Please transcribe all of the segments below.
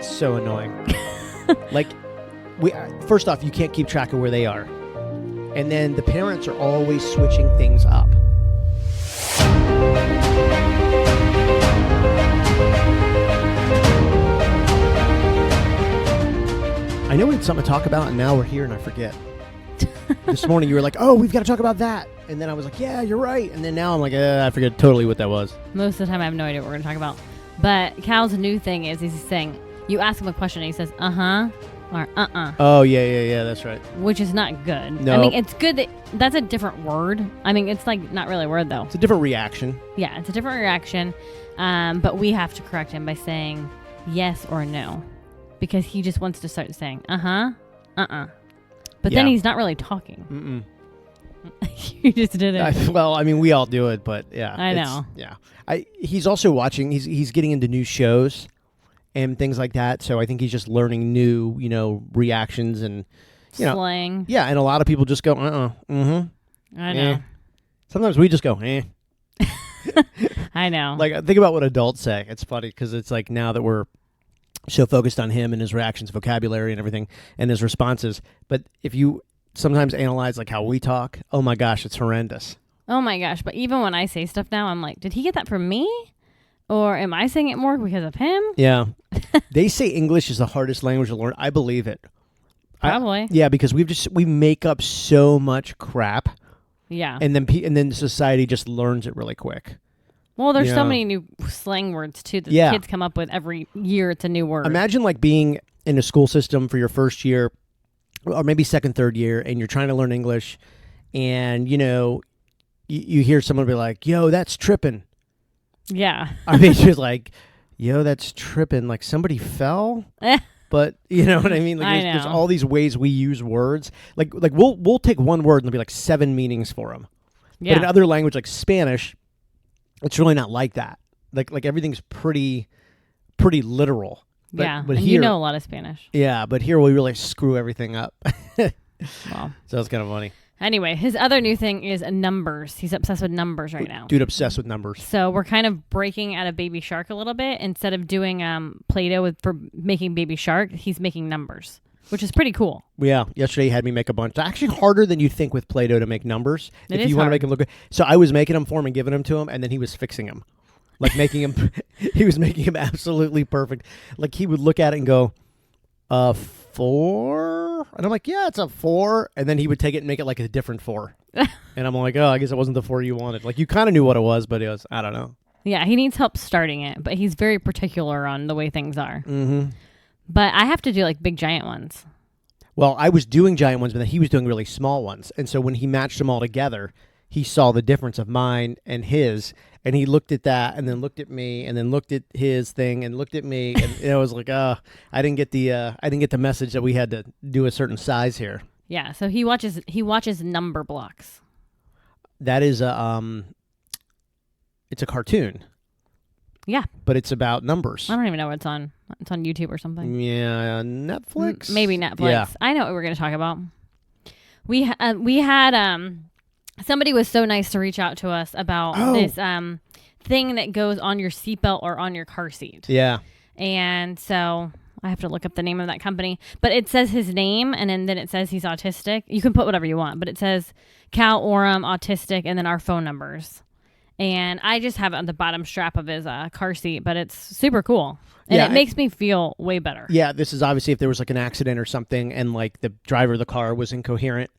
It's so annoying. Like, first off, you can't keep track of where they are. And then the parents are always switching things up. I know we had something to talk about, and now we're here, and I forget. This morning, you were like, oh, we've got to talk about that. And then I was like, yeah, you're right. And then now I'm like, I forget totally what that was. Most of the time, I have no idea what we're going to talk about. But Cal's new thing is he's saying, you ask him a question, and he says, uh-huh, or uh-uh. Oh, yeah, that's right. Which is not good. No. I mean, it's good that's a different word. I mean, it's like not really a word, though. It's a different reaction. Yeah, it's a different reaction. But we have to correct him by saying yes or no. Because he just wants to start saying, uh-huh, uh-uh. But then he's not really talking. You just did it. Well, I mean, we all do it, but yeah. I know. Yeah. He's also watching, he's getting into new shows and things like that. So I think he's just learning new, reactions and, slang. Yeah, and a lot of people just go, I know. Sometimes we just go, I know. Like, think about what adults say. It's funny because it's like now that we're so focused on him and his reactions, vocabulary and everything, and his responses. But if you sometimes analyze like how we talk, oh my gosh, it's horrendous. Oh my gosh. But even when I say stuff now, I'm like, did he get that from me? Or am I saying it more because of him? Yeah. They say English is the hardest language to learn. I believe it. Probably. Yeah, because we make up so much crap. Yeah. And then society just learns it really quick. Well, there's so many new slang words, too, that the kids come up with every year. It's a new word. Imagine, like, being in a school system for your first year or maybe second, third year, and you're trying to learn English, and, you hear someone be like, yo, that's tripping. Yeah. I mean, just like, yo, that's tripping. Like, somebody fell? But, you know what I mean? Like, there's all these ways we use words. Like we'll take one word and there'll be, like, 7 meanings for them. Yeah. But in other language, like Spanish, it's really not like that. Like everything's pretty literal. But and here, you know a lot of Spanish. Yeah, but here we really screw everything up. Wow. So it's kind of funny. Anyway, his other new thing is numbers. He's obsessed with numbers right now. Dude, obsessed with numbers. So we're kind of breaking out of Baby Shark a little bit. Instead of doing Play-Doh for making Baby Shark, he's making numbers, which is pretty cool. Yeah. Yesterday he had me make a bunch. It's actually harder than you think with Play-Doh to make numbers. If you want to make them look good. So I was making them for him and giving them to him, and then he was fixing them. Like making him, he was making him absolutely perfect. Like he would look at it and go, 4? And I'm like, yeah, it's a 4. And then he would take it and make it like a different 4. And I'm like, oh, I guess it wasn't the 4 you wanted. Like you kind of knew what it was, but it was, I don't know. Yeah, he needs help starting it, but he's very particular on the way things are. Mm-hmm. But I have to do like big giant ones. Well, I was doing giant ones, but then he was doing really small ones. And so when he matched them all together, he saw the difference of mine and his. And he looked at that and then looked at me and then looked at his thing and looked at me. And I was like, I didn't get the message that we had to do a certain size here. Yeah. So he watches number blocks. That is it's a cartoon. Yeah. But it's about numbers. I don't even know what it's on. It's on YouTube or something. Yeah. Netflix? Maybe Netflix. Yeah. I know what we're going to talk about. We had somebody was so nice to reach out to us about this thing that goes on your seatbelt or on your car seat. Yeah. And so I have to look up the name of that company. But it says his name, and then it says he's autistic. You can put whatever you want, but it says Cal Orem, autistic, and then our phone numbers. And I just have it on the bottom strap of his car seat, but it's super cool. And it makes me feel way better. Yeah, this is obviously if there was like an accident or something and like the driver of the car was incoherent.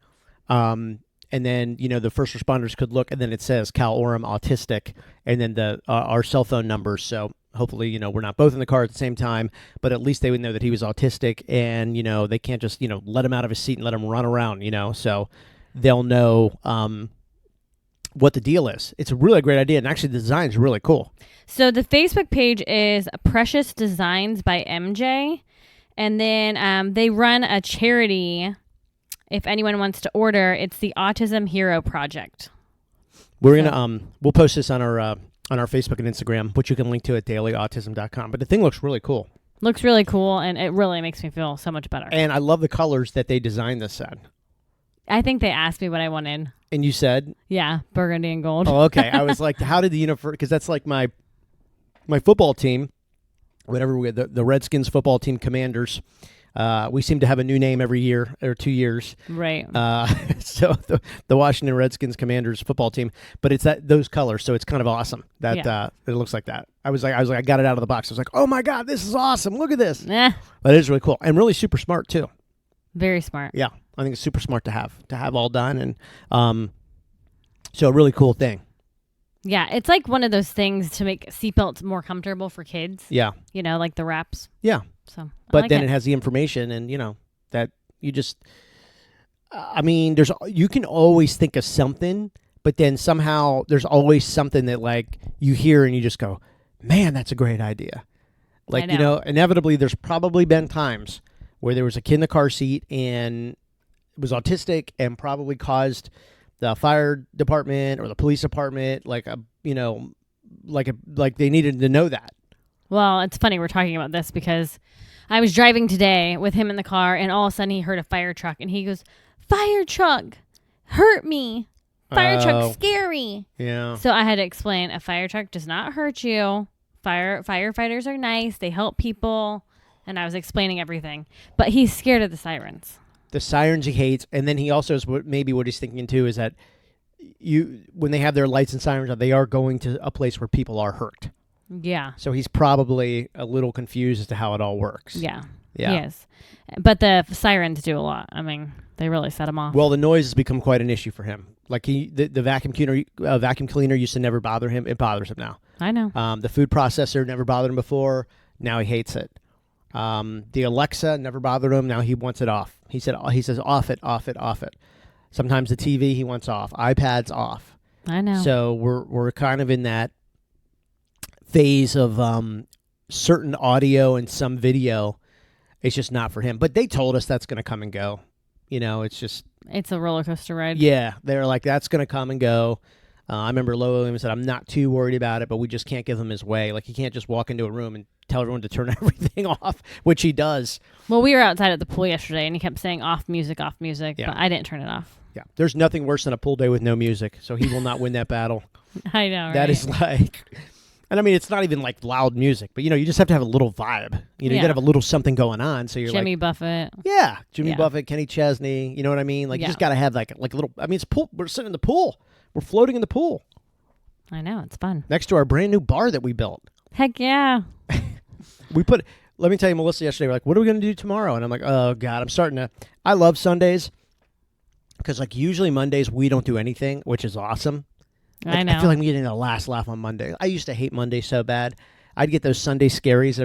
And then, the first responders could look, and then it says Cal Orem autistic, and then our cell phone numbers. So hopefully, we're not both in the car at the same time, but at least they would know that he was autistic, and, they can't just, let him out of his seat and let him run around, so they'll know what the deal is. It's a really great idea, and actually the design is really cool. So the Facebook page is Precious Designs by MJ, and then they run a charity. If anyone wants to order, it's the Autism Hero Project. We're gonna we'll post this on our Facebook and Instagram, which you can link to at dailyautism.com. But the thing looks really cool. Looks really cool, and it really makes me feel so much better. And I love the colors that they designed this set. I think they asked me what I wanted. And you said? Yeah, burgundy and gold. Oh, okay. I was like, how did the uniform? Because that's like my football team. whatever the Redskins football team Commanders. We seem to have a new name every year or 2 years. Right. So the Washington Redskins Commanders football team, but it's those colors, so it's kind of awesome that it looks like that. I was like, I got it out of the box. I was like, oh my God, this is awesome. Look at this. But it is really cool and really super smart too. Very smart. Yeah, I think it's super smart to have all done, and so a really cool thing. Yeah, it's like one of those things to make seatbelts more comfortable for kids. Yeah. Like the wraps. Yeah. So, but then it has the information, and that you just. You can always think of something, but then somehow there's always something that like you hear and you just go, man, that's a great idea. Like, inevitably there's probably been times where there was a kid in the car seat and was autistic and probably caused the fire department or the police department like they needed to know that. Well, it's funny we're talking about this because I was driving today with him in the car and all of a sudden he heard a fire truck and he goes, fire truck, hurt me. Fire truck's scary. Yeah. So I had to explain a fire truck does not hurt you. Firefighters are nice. They help people. And I was explaining everything. But he's scared of the sirens. The sirens he hates. And then he also is maybe what he's thinking too is that when they have their lights and sirens on, they are going to a place where people are hurt. Yeah. So he's probably a little confused as to how it all works. Yeah. Yes. But the sirens do a lot. I mean, they really set him off. Well, the noise has become quite an issue for him. Like the vacuum cleaner used to never bother him. It bothers him now. I know. The food processor never bothered him before. Now he hates it. The Alexa never bothered him. Now he wants it off. He says off it, off it, off it. Sometimes the TV he wants off. iPad's off. I know. So we're kind of in that phase of certain audio and some video. It's just not for him. But they told us that's going to come and go. It's a roller coaster ride. Yeah, they're like, that's going to come and go. I remember Low Williams said, I'm not too worried about it, but we just can't give him his way. Like, he can't just walk into a room and tell everyone to turn everything off, which he does. Well, we were outside at the pool yesterday, and he kept saying off music, yeah. but I didn't turn it off. Yeah, there's nothing worse than a pool day with no music, so he will not win that battle. I know, right? That is like... And I mean, it's not even like loud music, but you just have to have a little vibe. You got to have a little something going on. So you're Jimmy Buffett. Yeah, Jimmy Buffett, Kenny Chesney. You know what I mean? Like you just got to have like a little. I mean, it's pool. We're sitting in the pool. We're floating in the pool. I know, it's fun. Next to our brand new bar that we built. Heck yeah. Let me tell you, Melissa, yesterday, we're like, what are we going to do tomorrow? And I'm like, oh God, I love Sundays because like usually Mondays we don't do anything, which is awesome. Like, I know. I feel like I'm getting the last laugh on Monday. I used to hate Mondays so bad. I'd get those Sunday scaries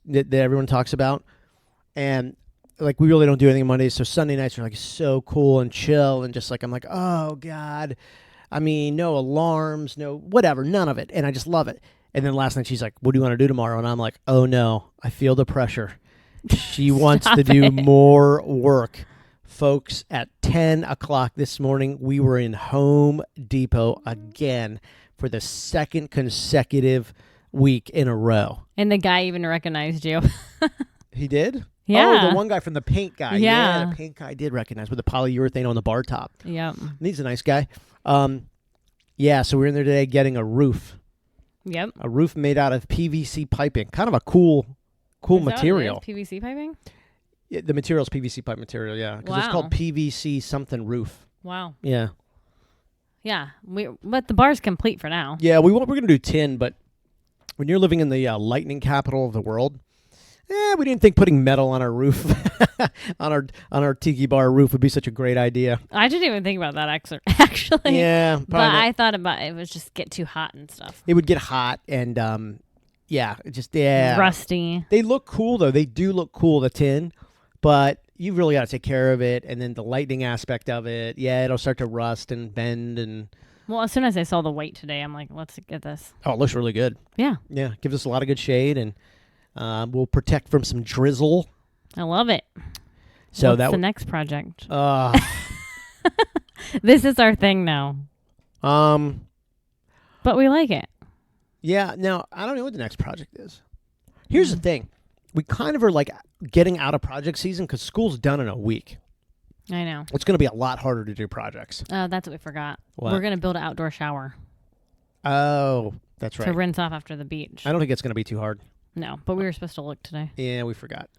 that everyone talks about. And like we really don't do anything on Mondays. So Sunday nights are like so cool and chill. And just like, I'm like, oh God. I mean, no alarms, no whatever, none of it. And I just love it. And then last night she's like, what do you want to do tomorrow? And I'm like, oh no, I feel the pressure. She wants to do more work. Folks, at 10 o'clock this morning, we were in Home Depot again for the second consecutive week in a row. And the guy even recognized you. He did? Yeah. Oh, the one guy from the paint guy. Yeah. The paint guy did recognize with the polyurethane on the bar top. Yep. He's a nice guy. Yeah, so we're in there today getting a roof. Yep. A roof made out of PVC piping. Kind of a cool material. PVC piping? Yeah, the material is PVC pipe material, yeah. Because it's called PVC something roof. Wow. Yeah. Yeah. But the bar's complete for now. Yeah, we're going to do tin, but when you're living in the lightning capital of the world, we didn't think putting metal on our roof, on our tiki bar roof would be such a great idea. I didn't even think about that, actually. Yeah. But I thought about it was just get too hot and stuff. It would get hot and, rusty. They look cool, though. They do look cool, the tin. But you really got to take care of it, and then the lightning aspect of it, it'll start to rust and bend. And well, as soon as I saw the weight today, I'm like, let's get this. Oh, it looks really good. Yeah. Yeah, gives us a lot of good shade, and we'll protect from some drizzle. I love it. So What's the next project? This is our thing now. But we like it. Yeah, now, I don't know what the next project is. Here's the thing. We kind of are like getting out of project season because school's done in a week. I know. It's going to be a lot harder to do projects. Oh, that's what we forgot. What? We're going to build an outdoor shower. Oh, that's right. To rinse off after the beach. I don't think it's going to be too hard. No, but we were supposed to look today. Yeah, we forgot.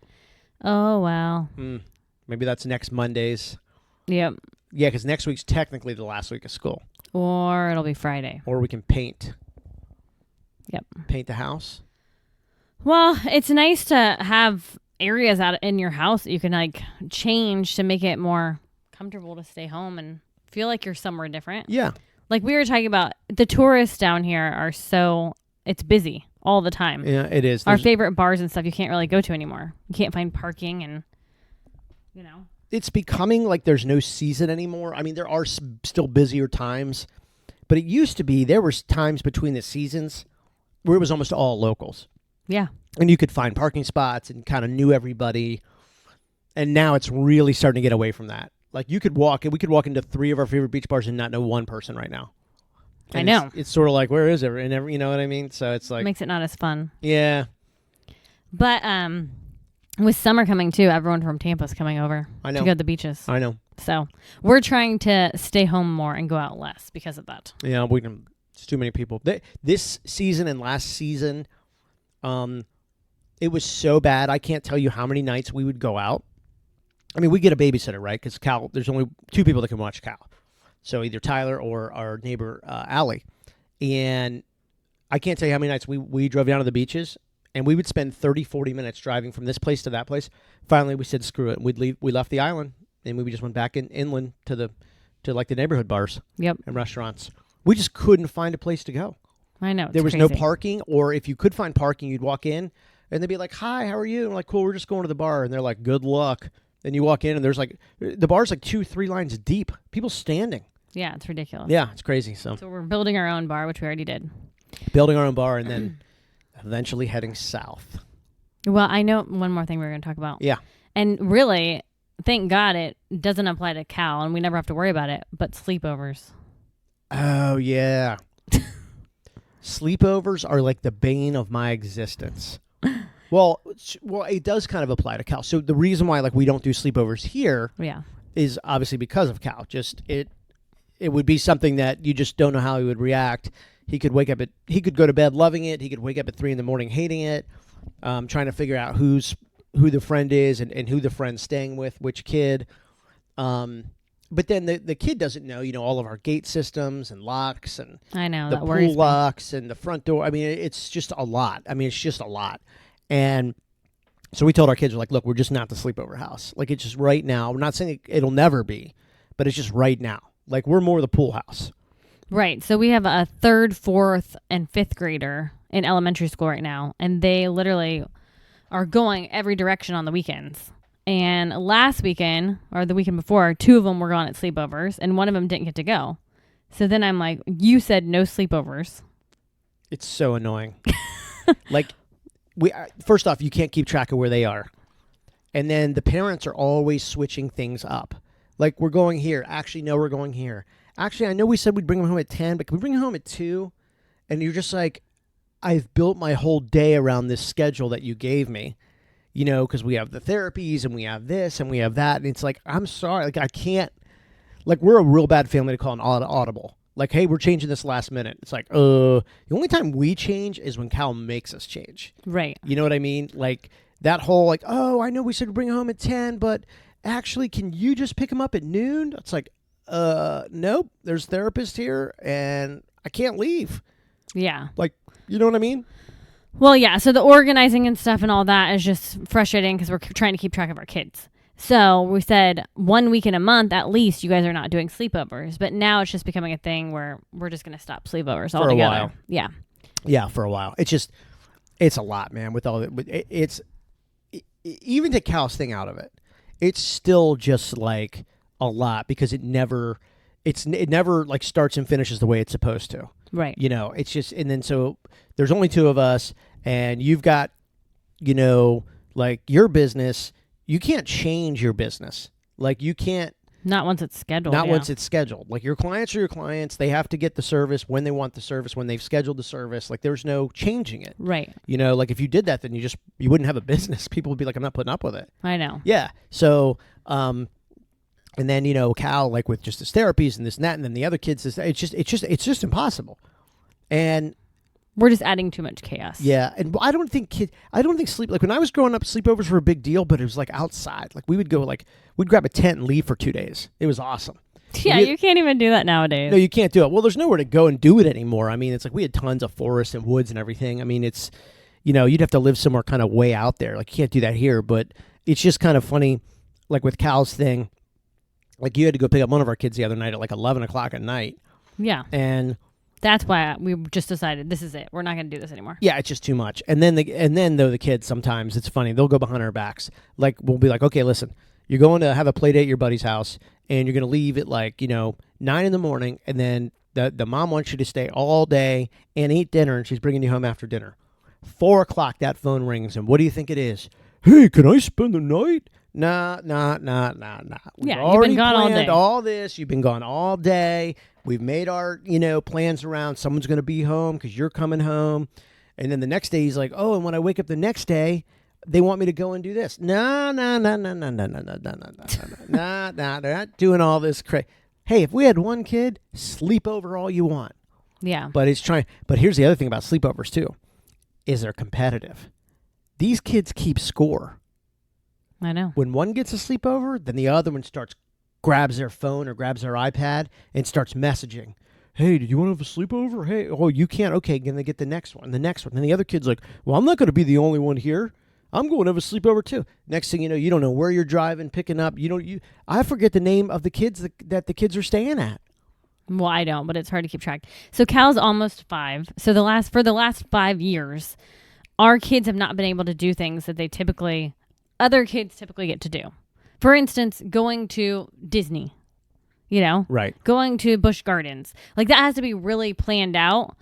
Oh, wow. Maybe that's next Monday's. Yep. Yeah, because next week's technically the last week of school. Or it'll be Friday. Or we can paint. Yep. Paint the house. Well, it's nice to have areas out in your house that you can like change to make it more comfortable to stay home and feel like you're somewhere different. Yeah. Like we were talking about, the tourists down here are it's busy all the time. Yeah, it is. Our favorite bars and stuff you can't really go to anymore. You can't find parking and, It's becoming like there's no season anymore. I mean, there are still busier times, but it used to be there was times between the seasons where it was almost all locals. Yeah. And you could find parking spots and kind of knew everybody. And now it's really starting to get away from that. Like we could walk into 3 of our favorite beach bars and not know one person right now. And I know. It's sort of like, where is it? And you know what I mean? So it's like... Makes it not as fun. Yeah. But with summer coming too, everyone from Tampa's coming over to go to the beaches. I know. So we're trying to stay home more and go out less because of that. Yeah, it's too many people. This season and last season, it was so bad. I can't tell you how many nights we would go out. I mean, we get a babysitter, right? Because Cal, there's only 2 people that can watch Cal. So either Tyler or our neighbor, Allie. And I can't tell you how many nights we drove down to the beaches, and we would spend 30, 40 minutes driving from this place to that place. Finally, we said, screw it. We left the island, and we just went back inland to like the neighborhood bars and restaurants. We just couldn't find a place to go. I know. There was no parking, or if you could find parking, you'd walk in, and they'd be like, hi, how are you? And I'm like, cool, we're just going to the bar. And they're like, good luck. Then you walk in, and there's like, the bar's like 2-3 lines deep. People standing. Yeah, it's ridiculous. Yeah, it's crazy. So we're building our own bar, which we already did. Building our own bar, and then eventually heading south. Well, I know one more thing we were going to talk about. Yeah. And really, thank God it doesn't apply to Cal, and we never have to worry about it, but sleepovers. Oh, yeah. Sleepovers are like the bane of my existence. Well, it does kind of apply to Cal. So the reason why we don't do sleepovers here is obviously because of Cal. Just it would be something that you just don't know how he would react. He could go to bed loving it. He could wake up at 3 a.m. hating it, trying to figure out who the friend is and who the friend's staying with, which kid. But then the kid doesn't know, all of our gate systems and locks and I know the that pool locks and the front door. I mean, it's just a lot. And so we told our kids, we're like, look, we're just not the sleepover house. Like, it's just right now. We're not saying it'll never be, but it's just right now. Like, we're more the pool house. Right. So we have a 3rd, 4th, and 5th grader in elementary school right now, and they literally are going every direction on the weekends. And last weekend, or the weekend before, 2 of them were gone at sleepovers, and one of them didn't get to go. So then I'm like, you said no sleepovers. It's so annoying. First off, you can't keep track of where they are. And then the parents are always switching things up. Like, we're going here. Actually, no, we're going here. Actually, I know we said we'd bring them home at 10, but can we bring them home at 2? And you're just like, I've built my whole day around this schedule that you gave me. Because we have the therapies and we have this and we have that. And it's like, I'm sorry. Like, I can't. Like, we're a real bad family to call an audible. Like, hey, we're changing this last minute. It's like, the only time we change is when Cal makes us change. Right. You know what I mean? Like, that whole, like, oh, I know we said bring him home at 10, but actually, can you just pick him up at noon? It's like, nope, there's therapists here, and I can't leave. Yeah. Like, you know what I mean? Well, yeah, so the organizing and stuff and all that is just frustrating because we're trying to keep track of our kids. So we said 1 week in a month, at least, you guys are not doing sleepovers. But now it's just becoming a thing where we're just going to stop sleepovers altogether. For a while. Yeah. Yeah, for a while. It's a lot, man. With all it's even to Cal's thing out of it, it's still just like a lot because it never like starts and finishes the way it's supposed to. Right. It's just, and then so there's only 2 of us, and you've got, like your business. You can't change your business. Like, you can't. Not once it's scheduled. Once it's scheduled. Like, your clients are your clients. They have to get the service when they want the service, when they've scheduled the service. Like, there's no changing it. Right. Like, if you did that, then you wouldn't have a business. People would be like, I'm not putting up with it. I know. Yeah. So, and then, Cal, like, with just his therapies and this and that, and then the other kids, it's just impossible. And We're just adding too much chaos. Yeah, and I don't think sleep, like when I was growing up, sleepovers were a big deal, but it was like outside. Like we would go, like we'd grab a tent and leave for 2 days. It was awesome. Yeah, you can't even do that nowadays. No, you can't do it. Well, there's nowhere to go and do it anymore. I mean, it's like we had tons of forests and woods and everything. I mean, it's, you'd have to live somewhere kind of way out there. Like you can't do that here, but it's just kind of funny, like with Cal's thing, like you had to go pick up one of our kids the other night at like 11 o'clock at night. Yeah. And that's why we just decided this is it. We're not going to do this anymore. Yeah, it's just too much. And then the kids sometimes, it's funny, they'll go behind our backs. Like we'll be like, okay, listen, you're going to have a play date at your buddy's house, and you're going to leave at like 9 in the morning, and then the mom wants you to stay all day and eat dinner, and she's bringing you home after dinner. 4 o'clock, that phone rings, and what do you think it is? Hey, can I spend the night? Nah. Yeah, you've been gone all day. All this, you've been gone all day. We've made our, plans around someone's going to be home because you're coming home. And then the next day he's like, oh, and when I wake up the next day, they want me to go and do this. No. They're not doing all this crazy. Hey, if we had one kid, sleep over all you want. Yeah. But here's the other thing about sleepovers too, is they're competitive. These kids keep score. I know. When one gets a sleepover, then the other one grabs their phone or grabs their iPad and starts messaging. Hey, did you want to have a sleepover? Hey, oh, you can't. Okay, then they get the next one. And the other kid's like, well, I'm not going to be the only one here. I'm going to have a sleepover too. Next thing you know, you don't know where you're driving, picking up. I forget the name of the kids that the kids are staying at. Well, I don't, but it's hard to keep track. So Cal's almost 5. So for the last 5 years, our kids have not been able to do things that other kids typically get to do. For instance, going to Disney, right? Going to Busch Gardens, like that has to be really planned out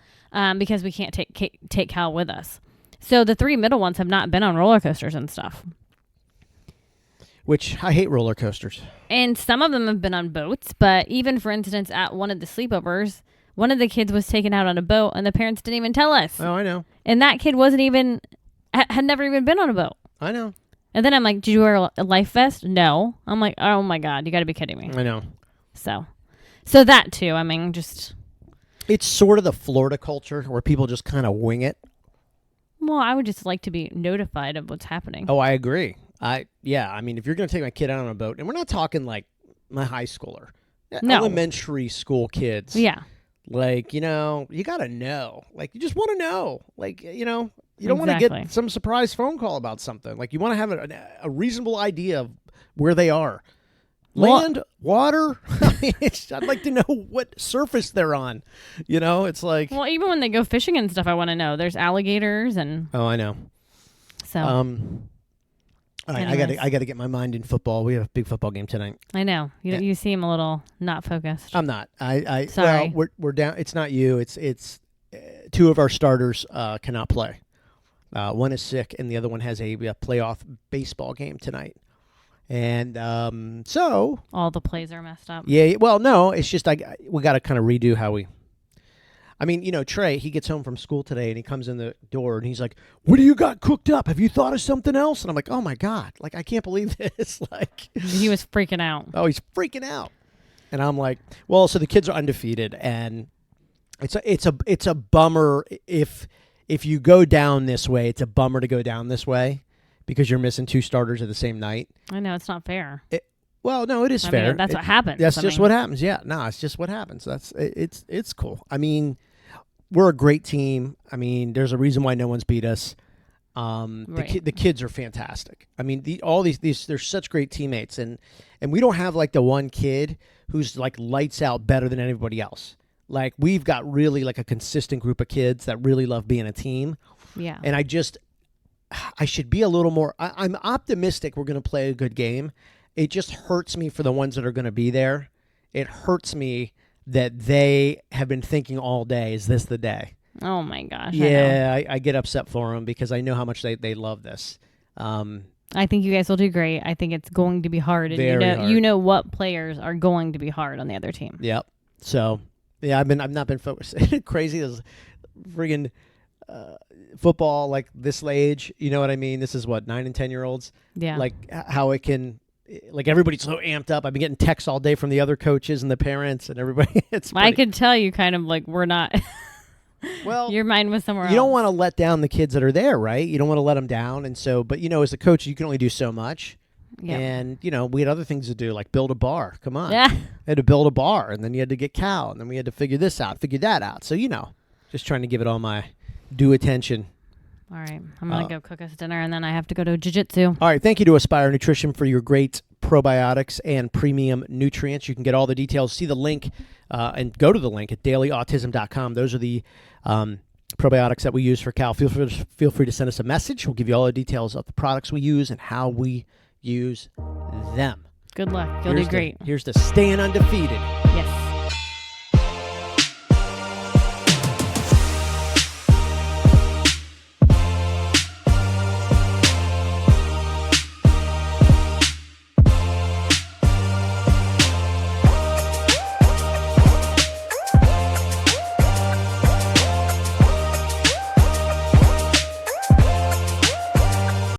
because we can't take Cal with us. So the 3 middle ones have not been on roller coasters and stuff. Which I hate roller coasters. And some of them have been on boats, but even for instance, at one of the sleepovers, one of the kids was taken out on a boat, and the parents didn't even tell us. Oh, I know. And that kid had never even been on a boat. I know. And then I'm like, did you wear a life vest? No. I'm like, oh my God, you got to be kidding me. I know. So that too. I mean, just. It's sort of the Florida culture where people just kind of wing it. Well, I would just like to be notified of what's happening. Oh, I agree. I mean, if you're going to take my kid out on a boat, and we're not talking like my high schooler, elementary school kids. Yeah. Like, you got to know. Like, you just want to know. Like, you don't want to get some surprise phone call about something. Like, you want to have a reasonable idea of where they are. Land, water. I mean, I'd like to know what surface they're on. It's like. Well, even when they go fishing and stuff, I want to know. There's alligators and. Oh, I know. So. All right, I got to get my mind in football. We have a big football game tonight. I know. You seem a little not focused. I'm not. Sorry. Well, we're down. It's not you. It's 2 of our starters cannot play. One is sick, and the other one has a playoff baseball game tonight. And so all the plays are messed up. Yeah. Well, no, it's just we got to kind of redo how we. I mean, Trey, he gets home from school today and he comes in the door and he's like, "What do you got cooked up? Have you thought of something else?" And I'm like, "Oh my God, like I can't believe this." Like he was freaking out. Oh, he's freaking out. And I'm like, well, so the kids are undefeated, and it's a bummer if you go down this way. It's a bummer to go down this way. Because you're missing 2 starters at the same night. I know, it's not fair. Well, no, it is fair. Mean, that's what happens. That's just what happens. Yeah, no, it's just what happens. It's cool. I mean, we're a great team. I mean, there's a reason why no one's beat us. Right. The kids are fantastic. I mean, all these they're such great teammates, and we don't have like the one kid who's like lights out better than anybody else. Like we've got really like a consistent group of kids that really love being a team. Yeah. And I should be a little more. I'm optimistic we're going to play a good game. It just hurts me for the ones that are going to be there. It hurts me that they have been thinking all day, is this the day? Oh, my gosh. Yeah, I get upset for them because I know how much they love this. I think you guys will do great. I think it's going to be hard. And hard. You know what players are going to be hard on the other team. Yep. So, yeah, I've not been focused. Crazy as friggin' football, like this age, you know what I mean? This is what, 9 and 10-year-olds? Yeah. Like how it can, like everybody's so amped up. I've been getting texts all day from the other coaches and the parents and everybody. I could tell you kind of like we're not. Well, your mind was somewhere else. You don't want to let down the kids that are there, right? You don't want to let them down. And so, but as a coach, you can only do so much. Yep. And, we had other things to do, like build a bar. Come on. Yeah. I had to build a bar, and then you had to get Cal, and then we had to figure this out, figure that out. So, just trying to give it all my due attention. All right. I'm going to go cook us dinner, and then I have to go to jiu-jitsu. All right. Thank you to Aspire Nutrition for your great probiotics and premium nutrients. You can get all the details. See the link and go to the link at dailyautism.com. Those are the probiotics that we use for Cal. Feel free to send us a message. We'll give you all the details of the products we use and how we use them. Good luck. You'll do great. Here's to staying undefeated.